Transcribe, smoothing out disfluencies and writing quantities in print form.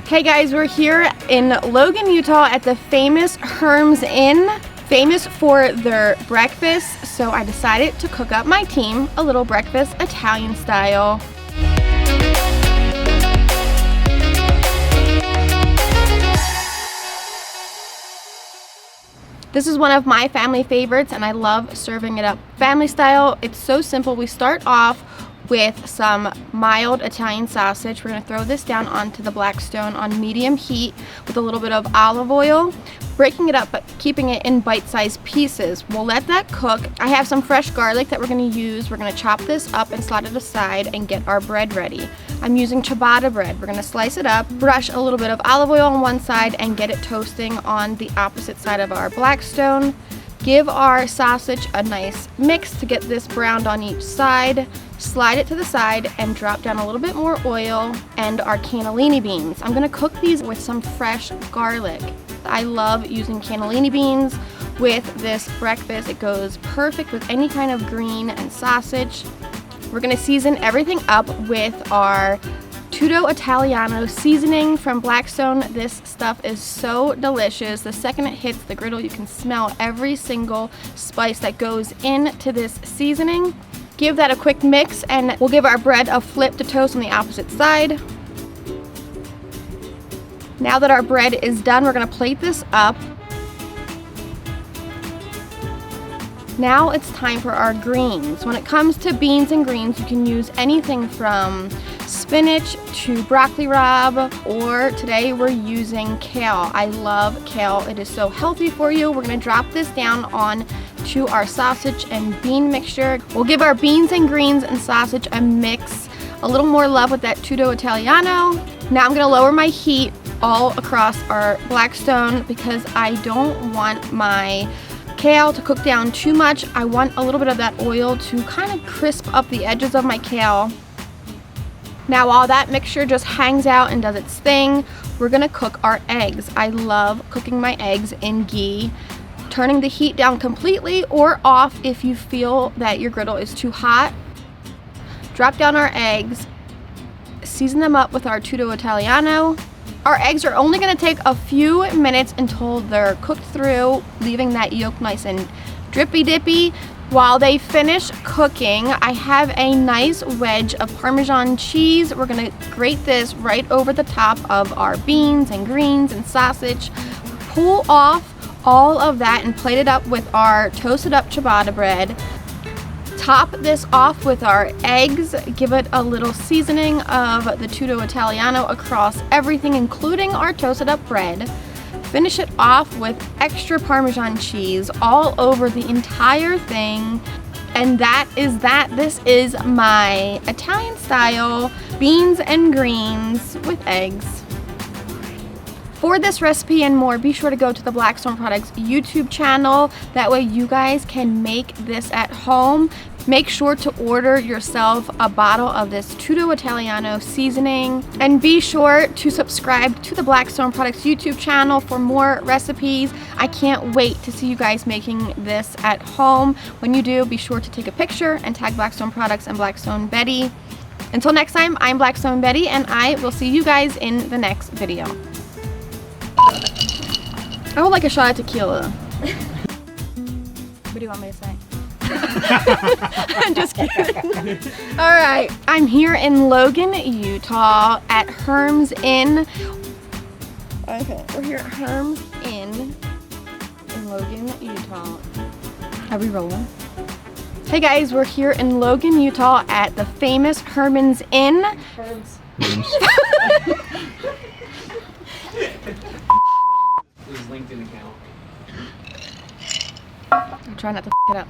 Hey guys, we're here in Logan, Utah at the famous Herms Inn, famous for their breakfast. So I decided to cook up my team a little breakfast Italian style. This is one of my family favorites and I love serving it up family style. It's so simple. We start off with some mild Italian sausage. We're gonna throw this down onto the Blackstone on medium heat with a little bit of olive oil, breaking it up but keeping it in bite-sized pieces. We'll let that cook. I have some fresh garlic that we're gonna use. We're gonna chop this up and slide it aside and get our bread ready. I'm using ciabatta bread. We're gonna slice it up, brush a little bit of olive oil on one side and get it toasting on the opposite side of our Blackstone. Give our sausage a nice mix to get this browned on each side. Slide it to the side and drop down a little bit more oil and our cannellini beans. I'm gonna cook these with some fresh garlic. I love using cannellini beans with this breakfast. It goes perfect with any kind of green and sausage. We're gonna season everything up with our Tutto Italiano seasoning from Blackstone. This stuff is so delicious. The second it hits the griddle, you can smell every single spice that goes into this seasoning. Give that a quick mix and we'll give our bread a flip to toast on the opposite side. Now that our bread is done, we're gonna plate this up. Now it's time for our greens. When it comes to beans and greens, you can use anything from spinach to broccoli rabe, or today we're using kale. I love kale. It is so healthy for you. We're gonna drop this down on to our sausage and bean mixture. We'll give our beans and greens and sausage a mix, a little more love with that Tutto Italiano. Now I'm gonna lower my heat all across our Blackstone because I don't want my kale to cook down too much. I want a little bit of that oil to kind of crisp up the edges of my kale. Now while that mixture just hangs out and does its thing, we're gonna cook our eggs. I love cooking my eggs in ghee. Turning the heat down completely or off if you feel that your griddle is too hot. Drop down our eggs, season them up with our Tutto Italiano. Our eggs are only gonna take a few minutes until they're cooked through, leaving that yolk nice and drippy dippy. While they finish cooking, I have a nice wedge of Parmesan cheese. We're gonna grate this right over the top of our beans and greens and sausage. Pull off all of that and plate it up with our toasted up ciabatta bread. Top this off with our eggs. Give it a little seasoning of the Tutto Italiano across everything, including our toasted up bread. Finish it off with extra Parmesan cheese all over the entire thing. And that is that. This is my Italian style beans and greens with eggs. For this recipe and more, be sure to go to the Blackstone Products YouTube channel. That way you guys can make this at home. Make sure to order yourself a bottle of this Tutto Italiano seasoning. And be sure to subscribe to the Blackstone Products YouTube channel for more recipes. I can't wait to see you guys making this at home. When you do, be sure to take a picture and tag Blackstone Products and Blackstone Betty. Until next time, I'm Blackstone Betty and I will see you guys in the next video. I would like a shot of tequila. What do you want me to say? I'm just kidding. All right, I'm here in Logan, Utah at Herms Inn. Okay, we're here at Herms Inn in Logan, Utah. Are we rolling? Hey guys, we're here in Logan, Utah at the famous Herms Inn. Herms. His LinkedIn account. I'm trying not to f it up.